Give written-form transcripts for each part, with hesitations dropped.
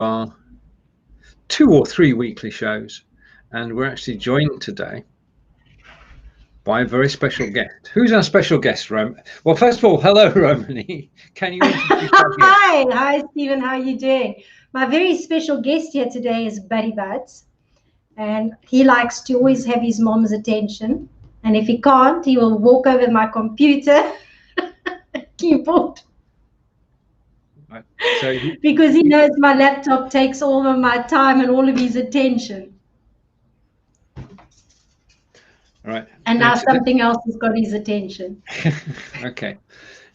our 2 or 3 weekly shows, and we're actually joined today by a very special guest. Who's our special guest, Rom? Well, first of all, hello, Romany. Can you introduce our guest? Hi, Steven. How are you doing? My very special guest here today is Buddy Buds, and he likes to always have his mom's attention. And if he can't, he will walk over my computer keyboard. Right. So because he knows my laptop takes all of my time and all of his attention. Right. And now something else has got his attention. Okay.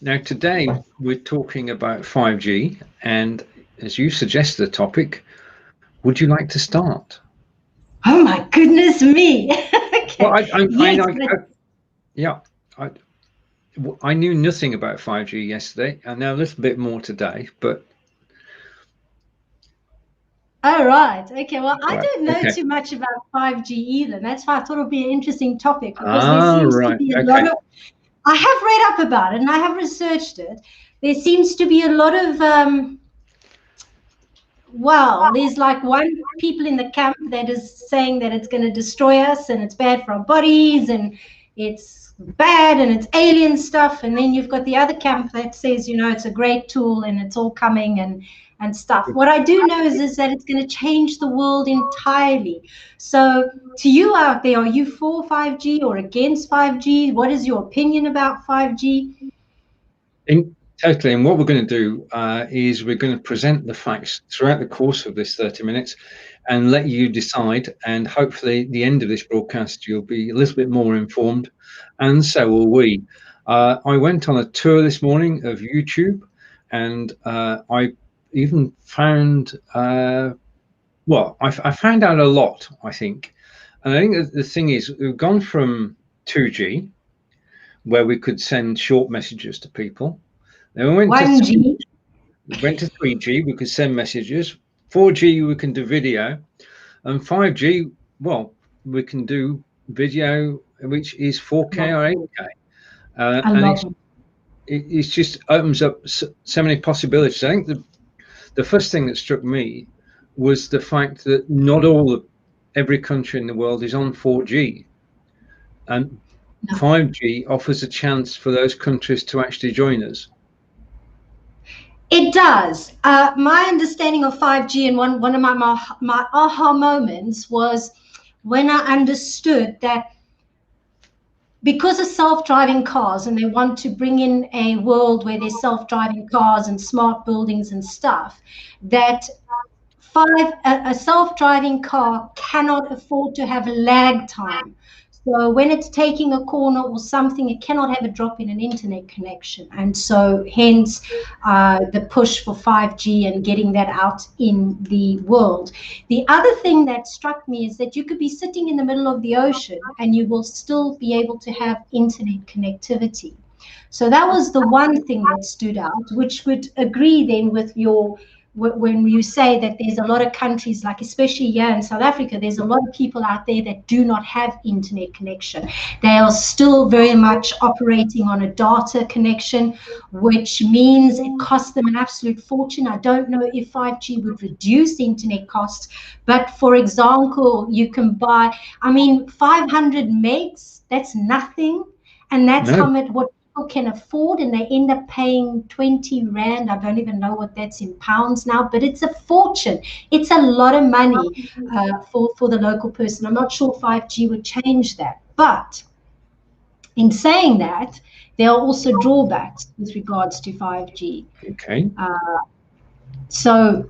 Now today we're talking about 5G, and as you suggested the topic, would you like to start? Oh my goodness me! Okay. Well, I knew nothing about 5G yesterday. I know a little bit more today, but. Oh, right. Okay. Well, I don't know too much about 5G either. That's why I thought it would be an interesting topic, because there seems to be a lot of. I have read up about it and I have researched it. There seems to be a lot of. There's like one people in the camp that is saying that it's going to destroy us and it's bad for our bodies and it's bad and it's alien stuff. And then you've got the other camp that says, it's a great tool and it's all coming and stuff. What I do know is that it's going to change the world entirely. So to you out there, are you for 5G or against 5G? What is your opinion about 5G? Totally. And what we're going to do is we're going to present the facts throughout the course of this 30 minutes and let you decide. And hopefully at the end of this broadcast, you'll be a little bit more informed. And so will we. I went on a tour this morning of YouTube, and I even found, I found out a lot, I think. And I think that the thing is, we've gone from 2G, where we could send short messages to people. Then we went to 3G, we could send messages. 4G, we can do video. And 5G, well, we can do video, which is 4K or 8K. And it just opens up so many possibilities. I think the first thing that struck me was the fact that not every country in the world is on 4G. And 5G offers a chance for those countries to actually join us. It does. My understanding of 5G and one of my aha moments was when I understood that because of self-driving cars, and they want to bring in a world where there's self-driving cars and smart buildings and stuff, that a self-driving car cannot afford to have lag time. So when it's taking a corner or something, it cannot have a drop in an internet connection. And so hence the push for 5G and getting that out in the world. The other thing that struck me is that you could be sitting in the middle of the ocean and you will still be able to have internet connectivity. So that was the one thing that stood out, which would agree then with when you say that there's a lot of countries, like especially here in South Africa, there's a lot of people out there that do not have internet connection. They are still very much operating on a data connection, which means it costs them an absolute fortune. I don't know if 5G would reduce internet costs, but for example, you can buy, 500 megs, that's nothing. And that's what can afford, and they end up paying 20 Rand. I don't even know what that's in pounds now, but it's a fortune. It's a lot of money for the local person. I'm not sure 5G would change that. But in saying that, there are also drawbacks with regards to 5G. Okay. So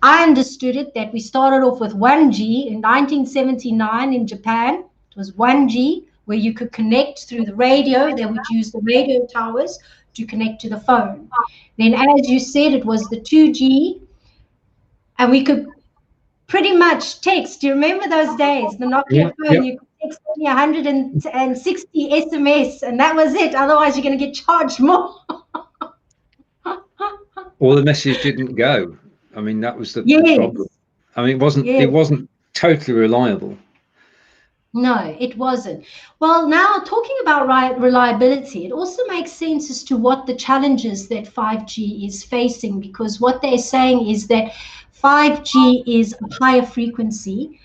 I understood it that we started off with 1G in 1979 in Japan. It was 1G. Where you could connect through the radio. They would use the radio towers to connect to the phone. Then, as you said, it was the 2G, and we could pretty much text. Do you remember those days? The Nokia phone, you could text only 160 SMS, and that was it. Otherwise, you're going to get charged more. Or the message didn't go. That was the problem. It wasn't totally reliable. No, it wasn't. Well, now talking about reliability, it also makes sense as to what the challenges that 5G is facing, because what they're saying is that 5G is a higher frequency,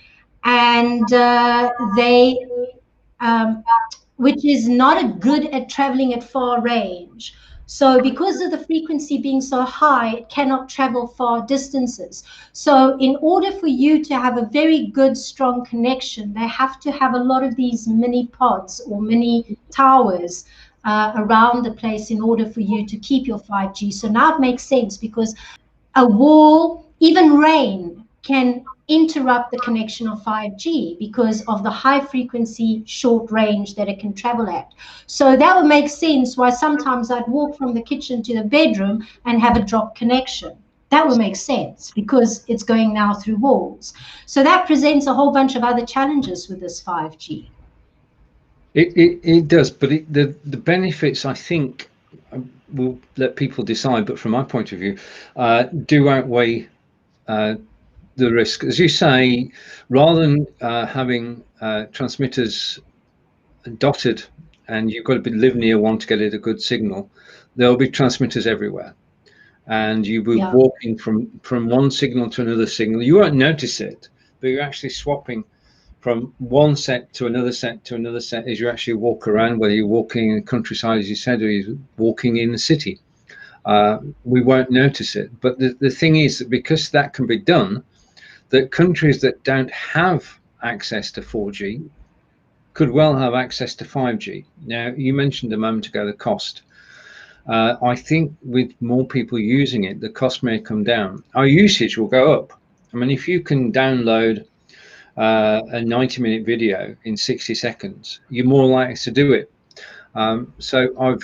and which is not good at traveling at far range. So because of the frequency being so high, it cannot travel far distances. So in order for you to have a very good, strong connection, they have to have a lot of these mini pods or mini towers around the place in order for you to keep your 5G. So now it makes sense, because a wall, even rain, can interrupt the connection of 5G because of the high frequency, short range that it can travel at. So that would make sense why sometimes I'd walk from the kitchen to the bedroom and have a drop connection. That would make sense because it's going now through walls. So that presents a whole bunch of other challenges with this 5G. It does, but the benefits, I think, we'll let people decide, but from my point of view, do outweigh the risk. As you say, rather than having transmitters dotted and you've got to live near one to get it a good signal, there'll be transmitters everywhere, and you'll be walking from one signal to another signal. You won't notice it, but you're actually swapping from one set to another set to another set as you actually walk around, whether you're walking in the countryside, as you said, or you're walking in the city. We won't notice it. But the thing is that because that can be done, that countries that don't have access to 4G could well have access to 5G. Now, you mentioned a moment ago the cost. I think with more people using it, the cost may come down. Our usage will go up. I mean, if you can download a 90-minute video in 60 seconds, you're more likely to do it. So our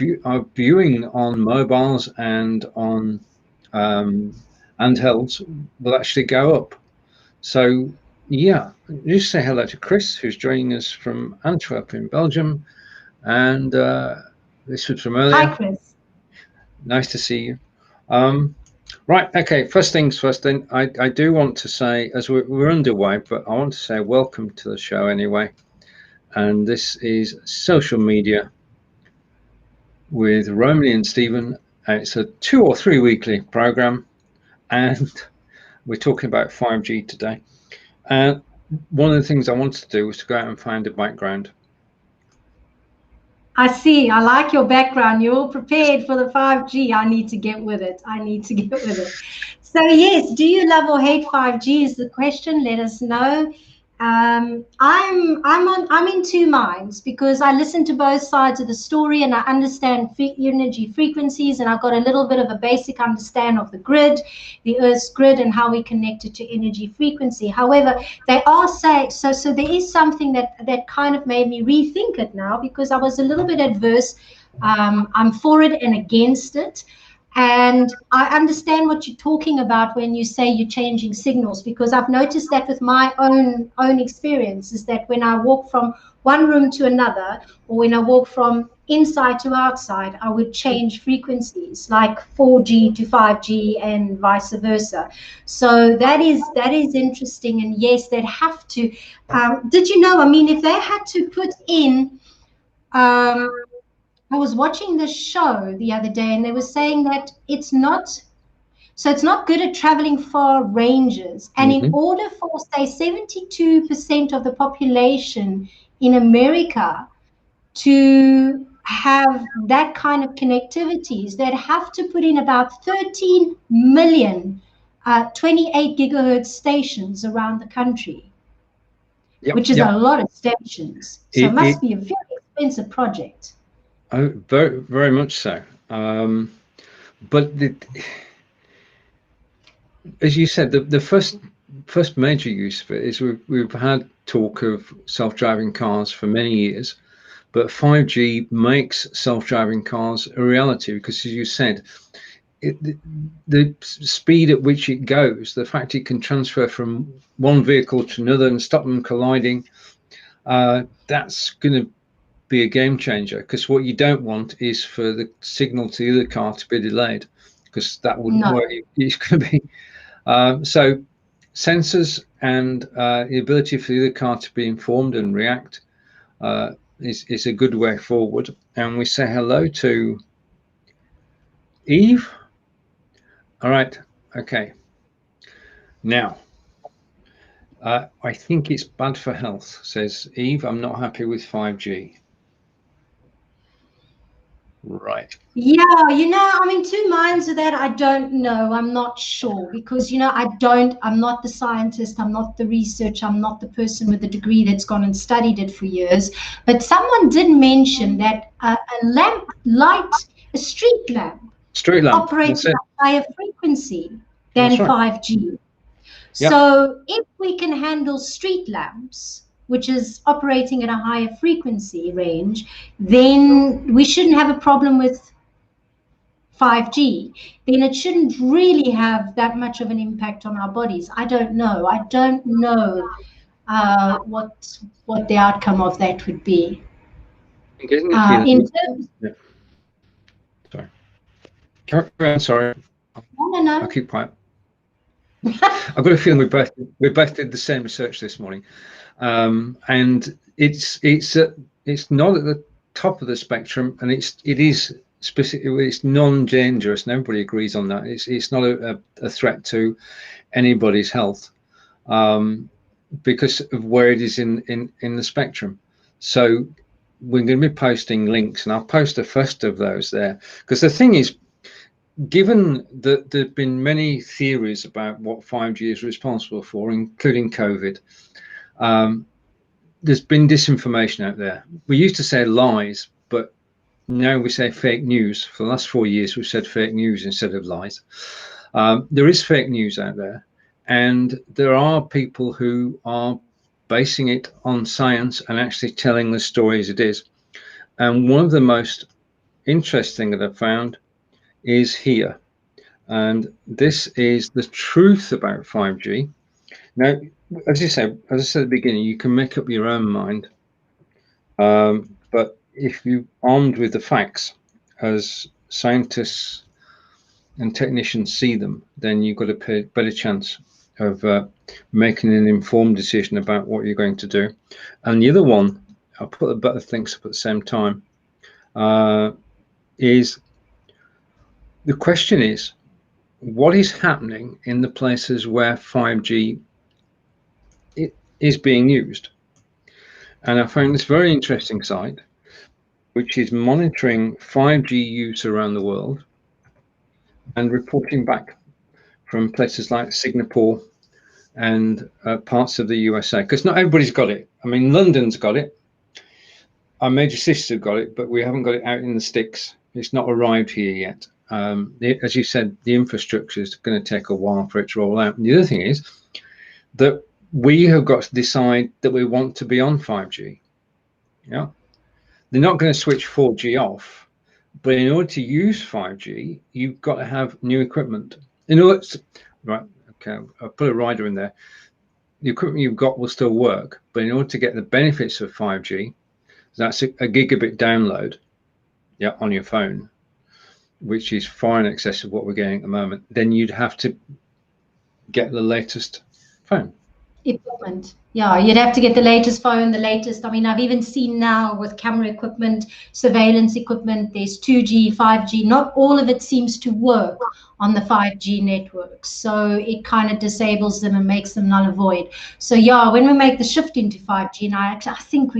viewing on mobiles and on handhelds will actually go up. So yeah, just say hello to Chris, who's joining us from Antwerp in Belgium, and this was from earlier. Hi, Chris. Nice to see you. Right, okay, first things first, then I do want to say, as we're underway, but I want to say welcome to the show anyway. And this is Social Media with Romany and Steven. It's a 2 or 3 weekly program, and we're talking about 5G today. And one of the things I wanted to do was to go out and find a background. I see. I like your background. You're all prepared for the 5G. I need to get with it. I need to get with it. So yes, do you love or hate 5G is the question. Let us know. I'm in two minds, because I listen to both sides of the story and I understand energy frequencies, and I've got a little bit of a basic understand of the grid, the Earth's grid, and how we connect it to energy frequency. However, they are saying so there is something that kind of made me rethink it now, because I was a little bit adverse. I'm for it and against it. And I understand what you're talking about when you say you're changing signals, because I've noticed that with my own experience, is that when I walk from one room to another, or when I walk from inside to outside, I would change frequencies, like 4G to 5G and vice versa. So that is interesting. And yes, they'd have to. Did you know? I mean, if they had to put in. I was watching this show the other day, and they were saying that it's not good at traveling far ranges. And in order for, say, 72% of the population in America to have that kind of connectivities, they'd have to put in about 13 million 28 gigahertz stations around the country, which is a lot of stations. So it must be a very expensive project. Oh, very, very much so. But as you said, the first major use of it is we've had talk of self-driving cars for many years, but 5G makes self-driving cars a reality, because, as you said, the speed at which it goes, the fact it can transfer from one vehicle to another and stop them colliding, that's going to be a game changer, because what you don't want is for the signal to the other car to be delayed, because that wouldn't work. It's going to be so sensors and the ability for the other car to be informed and react is a good way forward. And we say hello to Eve. All right, okay. Now, I think it's bad for health, says Eve. I'm not happy with 5G. Right. Yeah, I'm in two minds of that. I don't know. I'm not sure because, I'm not the scientist. I'm not the researcher. I'm not the person with the degree that's gone and studied it for years. But someone did mention that a street lamp operates at a higher frequency than 5G. So if we can handle street lamps, which is operating at a higher frequency range, then we shouldn't have a problem with 5G. Then it shouldn't really have that much of an impact on our bodies. I don't know. What the outcome of that would be. Sorry. No. I'll keep quiet. I've got a feeling we both did the same research this morning, and it's not at the top of the spectrum, and it is specifically, it's non-dangerous, and everybody agrees on that. It's not a threat to anybody's health, because of where it is in the spectrum. So we're going to be posting links, and I'll post the first of those there, because the thing is, given that there have been many theories about what 5G is responsible for, including COVID, there's been disinformation out there. We used to say lies, but now we say fake news. For the last 4 years, we've said fake news instead of lies. There is fake news out there, and there are people who are basing it on science and actually telling the story as it is. And one of the most interesting that I've found is here, and this is the truth about 5G. Now, as I said at the beginning, you can make up your own mind, but if you're armed with the facts as scientists and technicians see them, then you've got a better chance of making an informed decision about what you're going to do. And the other one, I'll put the better links up at the same time, is the question is, what is happening in the places where 5G is being used? And I found this very interesting site, which is monitoring 5G use around the world and reporting back from places like Singapore and parts of the USA, because not everybody's got it. I mean, London's got it. Our major sister got it, but we haven't got it out in the sticks. It's not arrived here yet. As you said, the infrastructure is going to take a while for it to roll out. And the other thing is that we have got to decide that we want to be on 5G. Yeah, they're not going to switch 4G off, but in order to use 5G, you've got to have new equipment. In order to, right? Okay, I'll put a rider in there. The equipment you've got will still work, but in order to get the benefits of 5G, that's a gigabit download, yeah, on your phone, which is far in excess of what we're getting at the moment, then you'd have to get the latest phone. Equipment. Yeah, you'd have to get the latest phone, the latest. I mean, I've even seen now with camera equipment, surveillance equipment, there's 2G, 5G. Not all of it seems to work on the 5G networks. So it kind of disables them and makes them null and void. So yeah, when we make the shift into 5G, and I think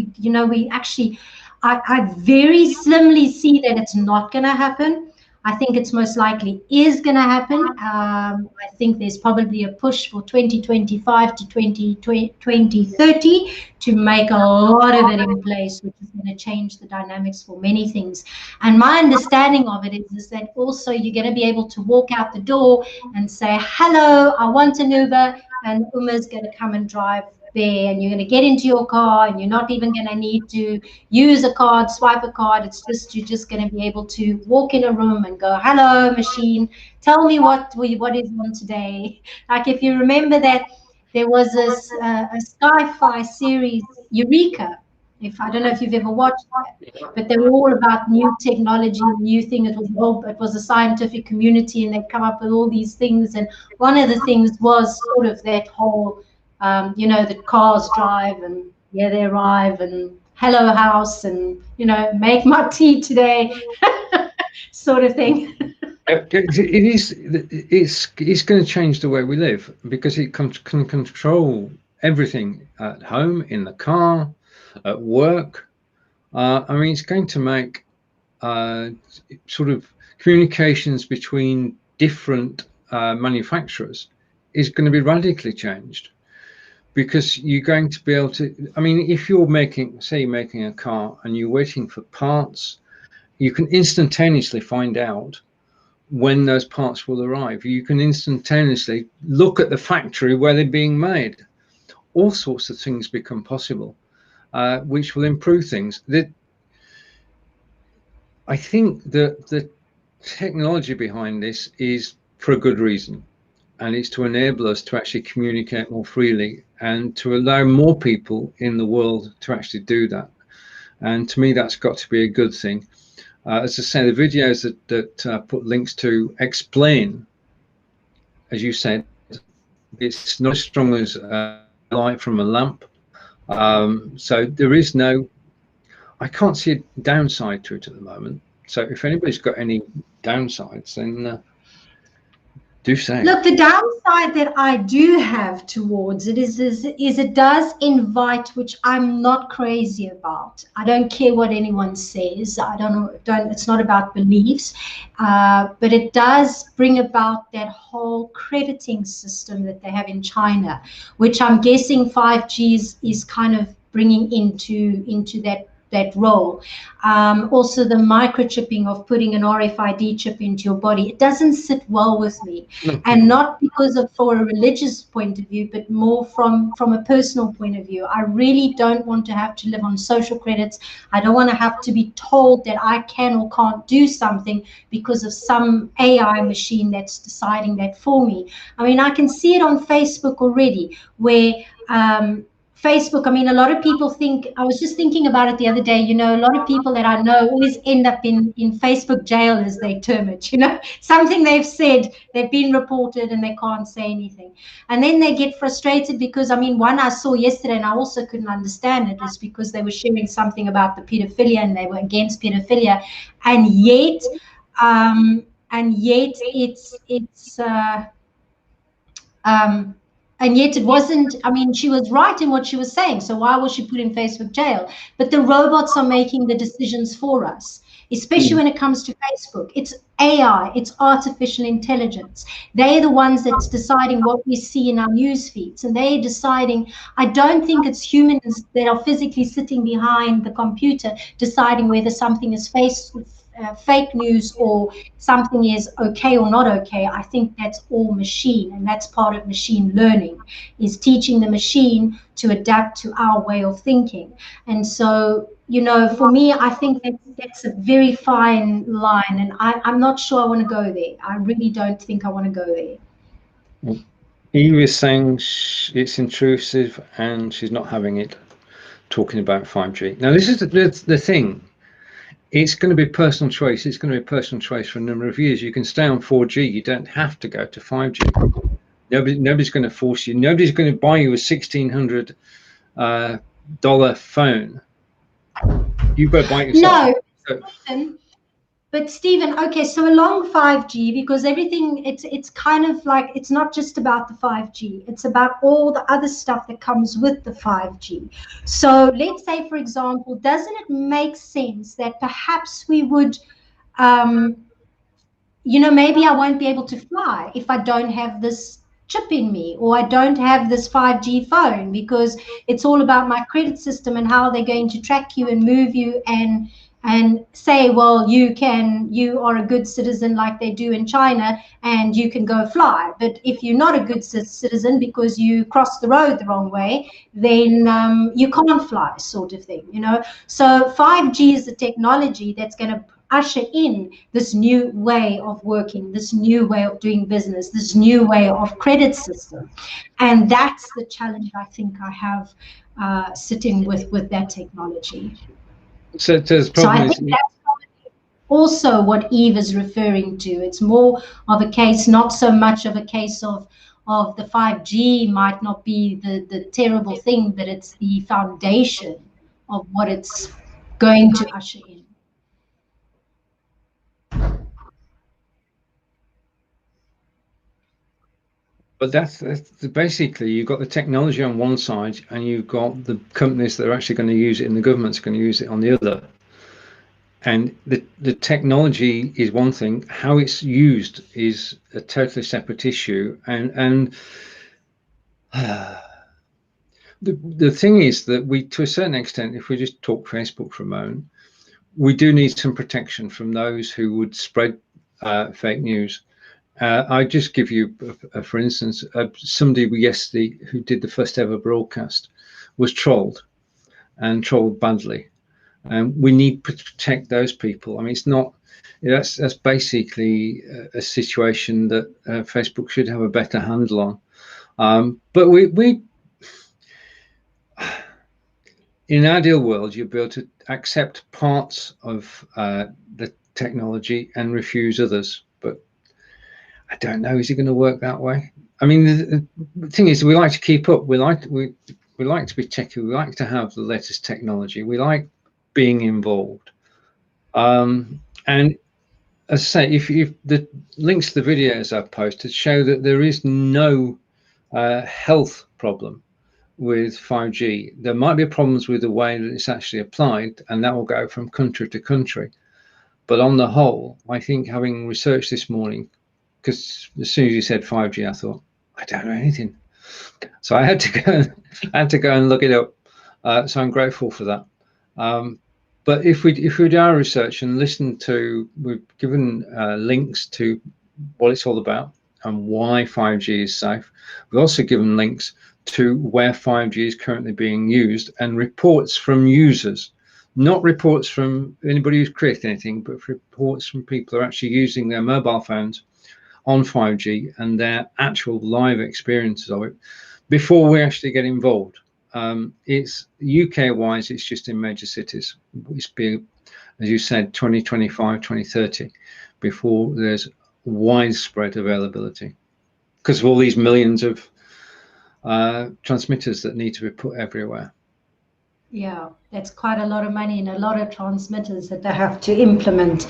I very slimly see that it's not going to happen. I think it's most likely is going to happen. I think there's probably a push for 2025 to 2030 to make a lot of it in place, which is going to change the dynamics for many things. And my understanding of it is that also you're going to be able to walk out the door and say, hello, I want an Uber, and Uber's going to come and drive there, and you're going to get into your car, and you're not even going to need to use a card, swipe a card. It's just, you're just going to be able to walk in a room and go, hello machine, tell me what is on today. Like, if you remember that there was a sci-fi series, Eureka. I don't know if you've ever watched that, but they were all about new technology, new thing. It was a scientific community, and they'd come up with all these things, and one of the things was sort of that whole the cars drive, and yeah, they arrive, and hello house, and make my tea today, sort of thing. It's going to change the way we live, because it can control everything at home, in the car, at work. I mean, it's going to make sort of communications between different manufacturers is going to be radically changed, because you're going to be able to, I mean, if you're making, say you're making a car and you're waiting for parts, you can instantaneously find out when those parts will arrive. You can instantaneously look at the factory where they're being made. All sorts of things become possible, which will improve things. I think that the technology behind this is for a good reason, and it's to enable us to actually communicate more freely and to allow more people in the world to actually do that. And to me, that's got to be a good thing. As I say, the videos that put links to explain, as you said, it's not as strong as light from a lamp. So there is no, I can't see a downside to it at the moment. So if anybody's got any downsides, then do say. Look, the downside that I do have towards it is it does invite, which I'm not crazy about. I don't care what anyone says. I don't know. It's not about beliefs, but it does bring about that whole crediting system that they have in China, which I'm guessing 5G is kind of bringing into that role. Also, the microchipping of putting an RFID chip into your body, it doesn't sit well with me. No. And not because of for a religious point of view, but more from a personal point of view. I really don't want to have to live on social credits. I don't want to have to be told that I can or can't do something because of some AI machine that's deciding that for me. I mean, I can see it on Facebook already, where Facebook, I mean, a lot of people think, I was just thinking about it the other day, a lot of people that I know always end up in Facebook jail, as they term it, something they've said, they've been reported and they can't say anything. And then they get frustrated because, I mean, one I saw yesterday and I also couldn't understand it, is because they were sharing something about the pedophilia and they were against pedophilia. And yet and yet it wasn't, I mean, she was right in what she was saying. So why was she put in Facebook jail? But the robots are making the decisions for us, especially when it comes to Facebook. It's AI, it's artificial intelligence. They're the ones that's deciding what we see in our news feeds. And they're deciding, I don't think it's humans that are physically sitting behind the computer deciding whether something is fake news or something is okay or not okay. I think that's all machine, and that's part of machine learning, is teaching the machine to adapt to our way of thinking. And so, for me, I think that's a very fine line, and I'm not sure I want to go there. I really don't think I want to go there. Eve is saying it's intrusive and she's not having it, talking about 5G. Now, this is the thing. It's going to be personal choice. It's going to be personal choice for a number of years. You can stay on 4G. You don't have to go to 5G. Nobody's going to force you. Nobody's going to buy you a $1,600 phone. You go buy it yourself. No. But Stephen, okay, so along 5G, because everything, it's kind of like, it's not just about the 5G, it's about all the other stuff that comes with the 5G. So let's say, for example, doesn't it make sense that perhaps we would, maybe I won't be able to fly if I don't have this chip in me, or I don't have this 5G phone, because it's all about my credit system and how they're going to track you and move you and say, well, you are a good citizen like they do in China and you can go fly. But if you're not a good citizen because you crossed the road the wrong way, then you can't fly, sort of thing, So 5G is the technology that's going to usher in this new way of working, this new way of doing business, this new way of credit system. And that's the challenge I think I have sitting with that technology. So I think that's also what Eve is referring to. It's more of a case, not so much of a case of the 5G might not be the terrible thing, but it's the foundation of what it's going to usher in. But that's basically, you've got the technology on one side, and you've got the companies that are actually going to use it, and the government's going to use it on the other. And the technology is one thing; how it's used is a totally separate issue. And the thing is that we, to a certain extent, if we just talk Facebook for a moment, we do need some protection from those who would spread fake news. I just give you, for instance, somebody yesterday who did the first ever broadcast was trolled, and trolled badly. And we need to protect those people. I mean, it's not, that's basically a situation that Facebook should have a better handle on. But we in an ideal world, you'd be able to accept parts of the technology and refuse others. But I don't know, is it going to work that way? I mean, the thing is, we like to keep up. We like to be techy. We like to have the latest technology. We like being involved. And as I say, if the links to the videos I've posted show that there is no health problem with 5G. There might be problems with the way that it's actually applied, and that will go from country to country. But on the whole, I think, having researched this morning, because as soon as you said 5G, I thought, I don't know anything. So I had to go and look it up. So I'm grateful for that. But if we do our research and listen to, we've given links to what it's all about and why 5G is safe. We've also given links to where 5G is currently being used and reports from users, not reports from anybody who's created anything, but reports from people who are actually using their mobile phones on 5G and their actual live experiences of it before we actually get involved. It's UK wise, it's just in major cities. It's be, as you said, 2025, 2030 before there's widespread availability because of all these millions of transmitters that need to be put everywhere. Yeah, that's quite a lot of money and a lot of transmitters that they have to implement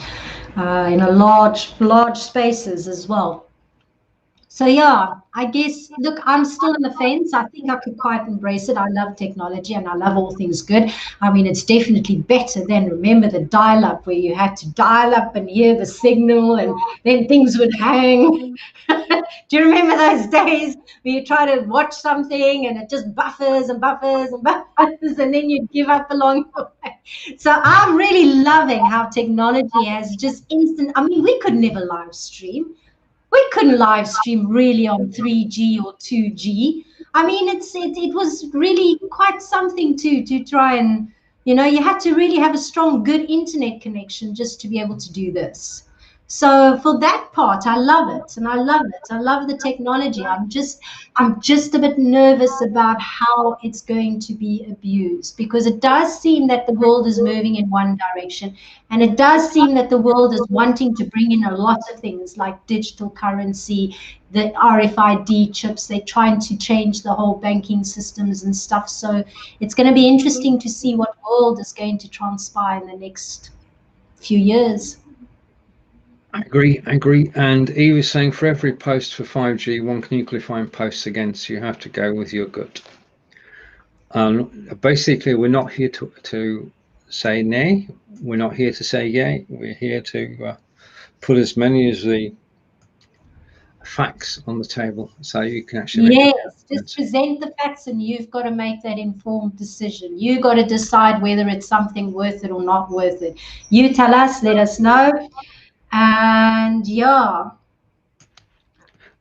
in a large spaces as well. So yeah, I guess, look, I'm still on the fence. I think I could quite embrace it. I love technology and I love all things good. I mean, it's definitely better than, remember the dial-up where you had to dial up and hear the signal and then things would hang. Do you remember those days where you try to watch something and it just buffers and buffers and buffers and then you give up along the way? So I'm really loving how technology has just instant. I mean, we could never live stream. We couldn't live stream really on 3G or 2G. I mean, it was really quite something to try and, you had to really have a strong, good internet connection just to be able to do this. So for that part, I love it, and I love it. I love the technology. I'm just a bit nervous about how it's going to be abused, because it does seem that the world is moving in one direction, and it does seem that the world is wanting to bring in a lot of things like digital currency, the RFID chips. They're trying to change the whole banking systems and stuff. So it's going to be interesting to see what world is going to transpire in the next few years. I agree. And Eve is saying for every post for 5G, one can equally find posts against. You have to go with your gut. Basically, we're not here to say nay. We're not here to say yay. We're here to put as many as the facts on the table so you can actually make just present the facts, and you've got to make that informed decision. You've got to decide whether it's something worth it or not worth it. You tell us, let us know. And yeah,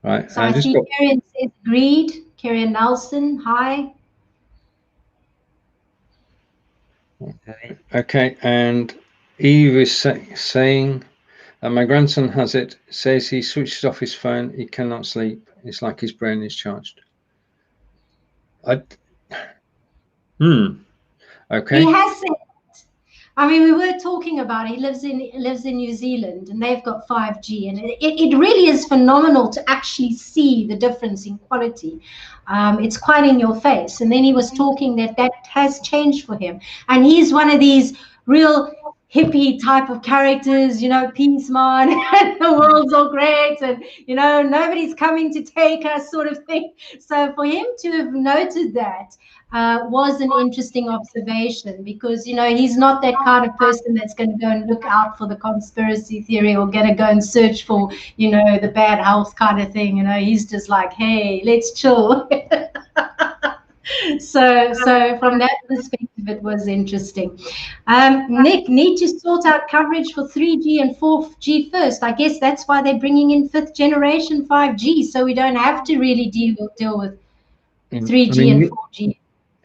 right. so I see Karen says agreed. Karen Nelson, hi. Okay, and Eve is saying my grandson has it, says he switches off his phone, he cannot sleep, it's like his brain is charged. Okay. He has said, I mean, we were talking about it. He lives in New Zealand, and they've got 5G, and it really is phenomenal to actually see the difference in quality. It's quite in your face. And then he was talking that has changed for him, and he's one of these real hippie type of characters, you know, peace man, and the world's all great, and you know, nobody's coming to take us, sort of thing. So for him to have noted that was an interesting observation, because you know, he's not that kind of person that's going to go and look out for the conspiracy theory, or going to go and search for, you know, the bad health kind of thing. You know, he's just like, hey, let's chill. So from that perspective, it was interesting. Nick, need to sort out coverage for 3G and 4G first. I guess that's why they're bringing in 5th generation 5G, so we don't have to really deal with 3G and 4G.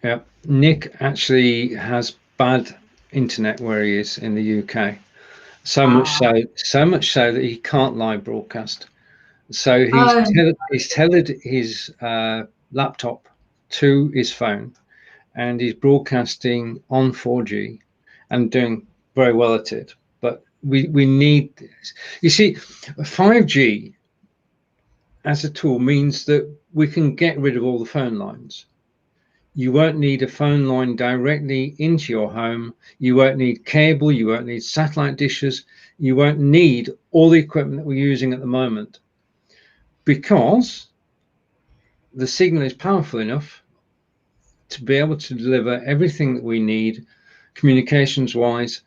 Yeah, Nick actually has bad internet where he is in the UK. So much so that he can't live broadcast. So he's tethered his laptop to his phone, and he's broadcasting on 4G and doing very well at it. But we need this. You see, 5G as a tool means that we can get rid of all the phone lines. You won't need a phone line directly into your home. You won't need cable. You won't need satellite dishes. You won't need all the equipment that we're using at the moment, because the signal is powerful enough to be able to deliver everything that we need communications wise,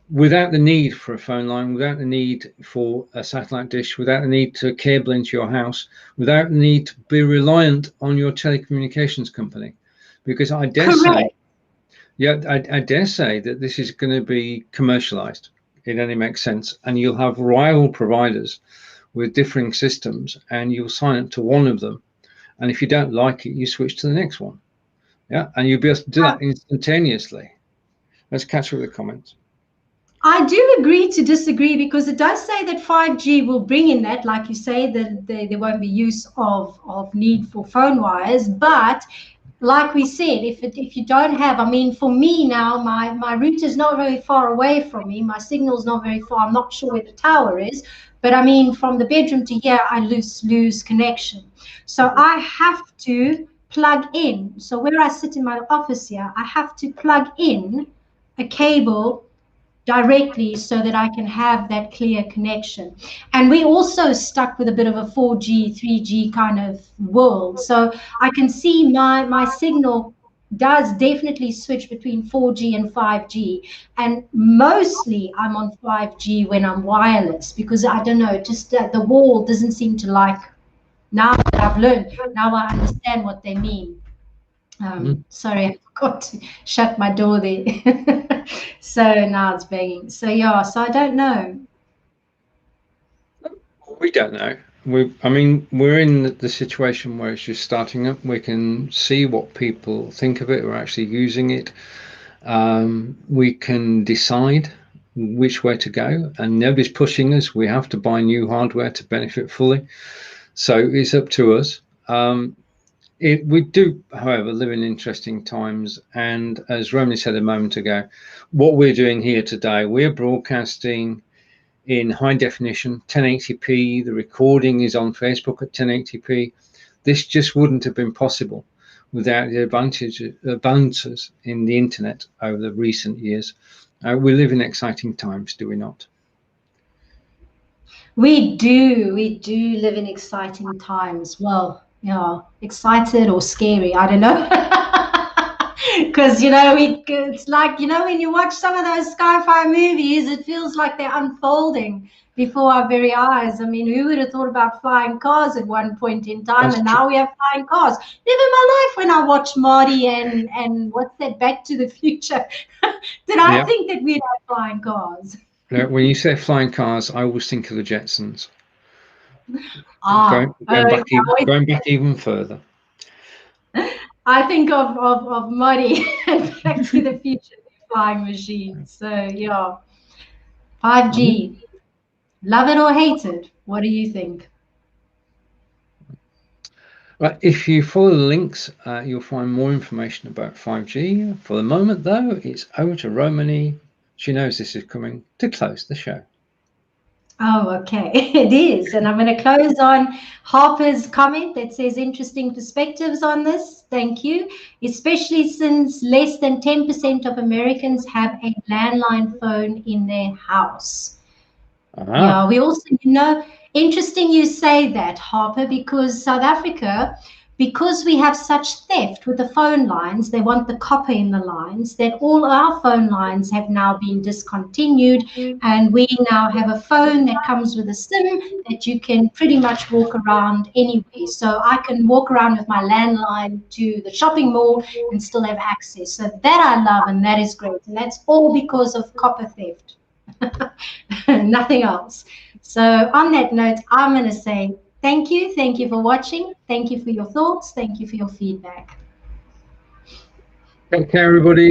without the need for a phone line, without the need for a satellite dish, without the need to cable into your house, without the need to be reliant on your telecommunications company. Because I dare say, I dare say that this is going to be commercialized. It only makes sense. And you'll have rival providers with differing systems, and you'll sign up to one of them. And if you don't like it, you switch to the next one. Yeah. And you'll be able to do that instantaneously. Let's catch up with the comments. I do agree to disagree, because it does say that 5G will bring in that, like you say, that there won't be use of need for phone wires. But like we said, if you don't have, I mean, for me now, my router is not very far away from me. My signal's not very far. I'm not sure where the tower is, but I mean, from the bedroom to here, I lose connection. So I have to plug in. So where I sit in my office here, I have to plug in a cable directly so that I can have that clear connection. And we also stuck with a bit of a 4G, 3G kind of world. So I can see my signal does definitely switch between 4G and 5G. And mostly I'm on 5G when I'm wireless, because I don't know, just the wall doesn't seem to like, now that I've learned, now I understand what they mean. Sorry, I forgot to shut my door there. So now it's banging. So yeah, so I don't know. We don't know. I mean, we're in the situation where it's just starting up. We can see what people think of it or actually using it. We can decide which way to go, and nobody's pushing us. We have to buy new hardware to benefit fully. So it's up to us. We do, however, live in interesting times. And as Romany said a moment ago, what we're doing here today, we're broadcasting in high definition, 1080p. The recording is on Facebook at 1080p. This just wouldn't have been possible without the advances in the internet over the recent years. We live in exciting times, do we not? We do live in exciting times. Well, yeah, excited or scary, I don't know. Because, you know, it's like, you know, when you watch some of those sci-fi movies, it feels like they're unfolding before our very eyes. I mean, who would have thought about flying cars at one point in time? That's and true. Now we have flying cars. Never in my life when I watched Marty and what's that, Back to the Future, did I think that we'd have flying cars. When you say flying cars, I always think of the Jetsons. Going back even further. I think of Marty and Back to the Future flying machines. So yeah, 5G, love it or hate it. What do you think? Right, if you follow the links, you'll find more information about 5G. For the moment, though, it's over to Romany. She knows this is coming to close the show. Oh, okay. It is. And I'm going to close on Harper's comment that says interesting perspectives on this. Thank you. Especially since less than 10% of Americans have a landline phone in their house. Yeah, we also, interesting you say that, Harper, because South Africa, because we have such theft with the phone lines, they want the copper in the lines, that all our phone lines have now been discontinued. And we now have a phone that comes with a SIM that you can pretty much walk around anyway. So I can walk around with my landline to the shopping mall and still have access. So that I love, and that is great. And that's all because of copper theft. Nothing else. So on that note, I'm going to say thank you. Thank you for watching. Thank you for your thoughts. Thank you for your feedback. Take care, everybody.